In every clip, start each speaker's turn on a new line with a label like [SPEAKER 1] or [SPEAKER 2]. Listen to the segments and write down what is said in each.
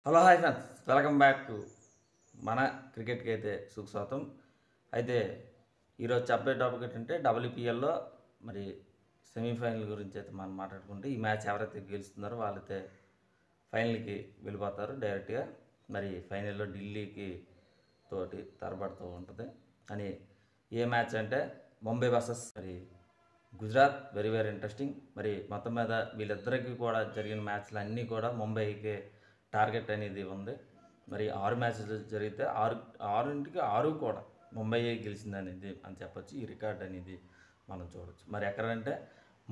[SPEAKER 1] Hello hi friends, welcome back to మన క్రికెట్కి అయితే సుస్వాగతం. అయితే ఈరోజు చెప్పే టాపిక్ ఏంటంటే డబ్ల్యూపీఎల్లో మరి సెమీఫైనల్ గురించి అయితే మనం మాట్లాడుకుంటే ఈ మ్యాచ్ ఎవరైతే గెలుస్తున్నారో వాళ్ళైతే ఫైనల్కి వెళ్ళిపోతారు డైరెక్ట్గా. మరి ఫైనల్లో ఢిల్లీకి తోటి తరబడుతూ ఉంటుంది. అని ఏ మ్యాచ్ అంటే ముంబై వర్సెస్ మరి గుజరాత్. Very very interesting. మరి మొత్తం మీద వీళ్ళిద్దరికీ కూడా జరిగిన మ్యాచ్లు అన్నీ కూడా ముంబైకి టార్గెట్ అనేది ఉంది. మరి 6 మ్యాచెస్ జరిగితే ఆరింటికి 6 కూడా ముంబై గెలిచింది అనేది అని చెప్పొచ్చు. ఈ రికార్డ్ అనేది మనం చూడవచ్చు. మరి ఎక్కడంటే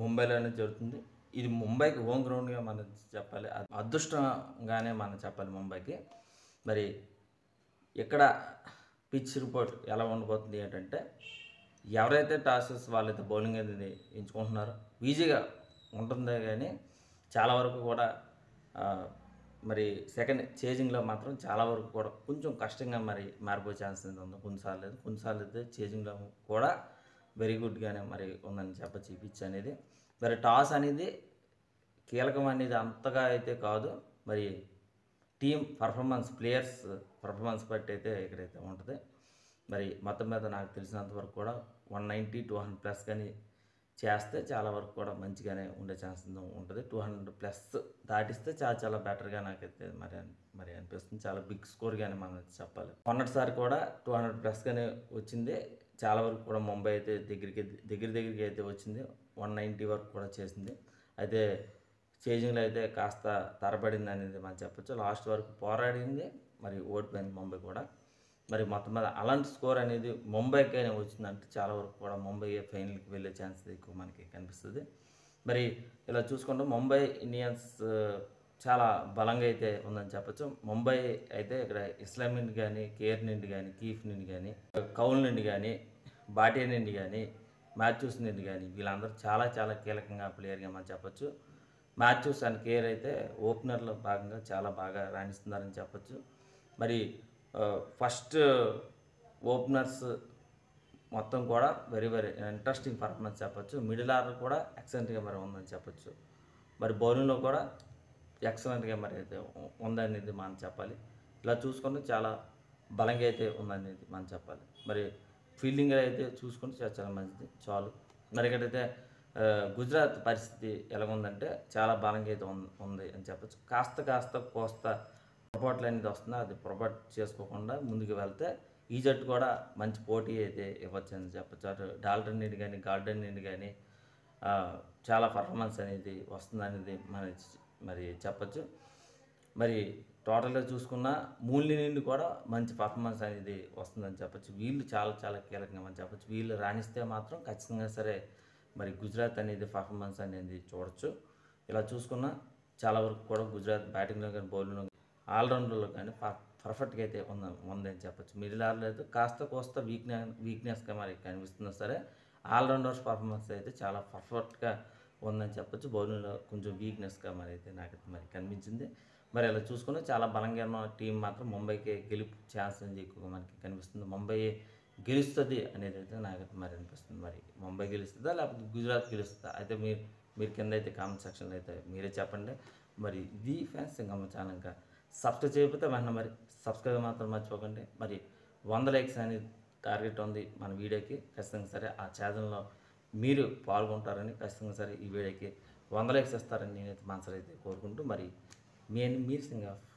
[SPEAKER 1] ముంబైలోనే జరుగుతుంది. ఇది ముంబైకి హోమ్ గ్రౌండ్గా మనం చెప్పాలి, అదృష్టంగానే మనం చెప్పాలి ముంబైకి. మరి ఇక్కడ పిచ్ రిపోర్ట్ ఎలా ఉండబోతుంది ఏంటంటే, ఎవరైతే టాసెస్ వాళ్ళైతే బౌలింగ్ అనేది ఎంచుకుంటున్నారో ఈజీగా ఉంటుందే కానీ చాలా వరకు కూడా మరి సెకండ్ చేజింగ్లో మాత్రం చాలా వరకు కూడా కొంచెం కష్టంగా మరి మారిపోయే ఛాన్స్ అనేది ఉంది. కొన్నిసార్లు అయితే చేజింగ్లో కూడా వెరీ గుడ్గానే మరి ఉందని చెప్పచ్చు ఈ పిచ్ అనేది. మరి టాస్ అనేది కీలకం అనేది అంతగా అయితే కాదు. మరి టీం పర్ఫార్మెన్స్, ప్లేయర్స్ పర్ఫార్మెన్స్ బట్టి అయితే ఇక్కడైతే ఉంటుంది. మరి మొత్తం మీద నాకు తెలిసినంత వరకు కూడా 190, 200 ప్లస్ కానీ చేస్తే చాలా వరకు కూడా మంచిగానే ఉండే ఛాన్స్ ఉంటుంది. 200 ప్లస్ దాటిస్తే చాలా చాలా బెటర్గా నాకైతే మరి అనిపిస్తుంది. చాలా బిగ్ స్కోర్గానే మనం చెప్పాలి. మొన్నటిసారి కూడా 200 ప్లస్గానే వచ్చింది. చాలా వరకు కూడా ముంబై అయితే దగ్గరికి అయితే వచ్చింది. 190 వరకు కూడా చేసింది. అయితే చేజింగ్లో అయితే కాస్త తరబడింది అనేది మనం చెప్పచ్చు. లాస్ట్ వరకు పోరాడింది, మరి ఓడిపోయింది ముంబై కూడా. మరి మొత్తం మీద అలాంటి స్కోర్ అనేది ముంబైకైనా వచ్చిందంటే చాలా వరకు కూడా ముంబై ఫైనల్కి వెళ్ళే ఛాన్స్ ఎక్కువ మనకి కనిపిస్తుంది. మరి ఇలా చూసుకుంటే ముంబై ఇండియన్స్ చాలా బలంగా అయితే ఉందని చెప్పచ్చు. ముంబై అయితే ఇక్కడ ఇస్లాం నుండి కానీ, కేర్ నుండి కానీ, కీఫ్ నుండి కానీ, కౌల్ నుండి కానీ, బాటియా నుండి కానీ, మాథ్యూస్ నుండి కానీ వీళ్ళందరూ చాలా చాలా కీలకంగా ప్లేయర్గా మనం చెప్పచ్చు. మాథ్యూస్ అండ్ కేర్ అయితే ఓపెనర్లో భాగంగా చాలా బాగా రాణిస్తున్నారని చెప్పచ్చు. మరి ఫస్ట్ ఓపెనర్స్ మొత్తం కూడా వెరీ వెరీ ఇంట్రెస్టింగ్ పర్ఫార్మెన్స్ చెప్పచ్చు. మిడిల్ ఆర్డర్ కూడా ఎక్సలెంట్గా మరి ఉందని చెప్పచ్చు. మరి బౌలింగ్లో కూడా ఎక్సలెంట్గా మరి అయితే ఉందనేది మనం చెప్పాలి. ఇలా చూసుకుంటే చాలా బలంగా అయితే ఉందనేది మనం చెప్పాలి. మరి ఫీల్డింగ్ అయితే చూసుకుంటే చాలా చాలా మంచిది చాలు. మరి ఇక్కడైతే గుజరాత్ పరిస్థితి ఎలాగుందంటే చాలా బలంగా అయితే ఉంది అని చెప్పచ్చు. కాస్త కోస్త పొరపాట్లు అనేది వస్తుంది. అది పొరపాటు చేసుకోకుండా ముందుకు వెళ్తే ఈ జట్టు కూడా మంచి పోటీ అయితే ఇవ్వచ్చు అని చెప్పచ్చు. అటు డాల్టన్ నుండి కానీ, గార్డెన్ నుండి కానీ చాలా పర్ఫార్మెన్స్ అనేది వస్తుంది అనేది మరి చెప్పచ్చు. మరి టోటల్గా చూసుకున్న మూల్ని నుండి కూడా మంచి పర్ఫార్మెన్స్ అనేది వస్తుందని చెప్పచ్చు. వీళ్ళు చాలా చాలా కీలకంగా అని చెప్పచ్చు. వీళ్ళు రాణిస్తే మాత్రం ఖచ్చితంగా సరే మరి గుజరాత్ అనేది పర్ఫార్మెన్స్ అనేది చూడొచ్చు. ఇలా చూసుకున్న చాలా వరకు కూడా గుజరాత్ బ్యాటింగ్లో కానీ, బౌలింగ్లో, ఆల్రౌండర్లో కానీ పర్ఫెక్ట్గా అయితే ఉందని చెప్పచ్చు. మిడిల్ ఆర్డర్లో అయితే కాస్త కోస్త వీక్నెస్గా మరి కనిపిస్తున్నా సరే ఆల్రౌండర్స్ పర్ఫార్మెన్స్ అయితే చాలా పర్ఫెక్ట్గా ఉందని చెప్పచ్చు. బౌలింగ్లో కొంచెం వీక్నెస్గా మరి అయితే నాకైతే మరి కనిపించింది. మరి అలా చూసుకుని చాలా బలంగా ఉన్న టీం మాత్రం ముంబైకి గెలుపు ఛాన్స్ అనేది ఎక్కువగా మనకి కనిపిస్తుంది. ముంబై గెలుస్తుంది అనేది అయితే నాకైతే మరి అనిపిస్తుంది. మరి ముంబై గెలుస్తుందా లేకపోతే గుజరాత్ గెలుస్తుందా అయితే మీరు కింద అయితే కామెంట్ సెక్షన్లో అయితే మీరే చెప్పండి. మరి ఇది ఫ్యాన్స్ ఇంకా మా ఛానల్ ఇంకా సబ్స్క్రైబ్ చేయకపోతే వెంటనే మరి సబ్స్క్రైబ్ మాత్రం మర్చిపోకండి. మరి 100 లైక్స్ అనేది టార్గెట్ ఉంది మన వీడియోకి. ఖచ్చితంగా సరే ఆ ఛానల్లో మీరు పాల్గొంటారని, ఖచ్చితంగా సరే ఈ వీడియోకి 100 లైక్స్ ఇస్తారని నేనైతే మనసులో అయితే కోరుకుంటూ మరి మీరు సింగ్ ఆఫ్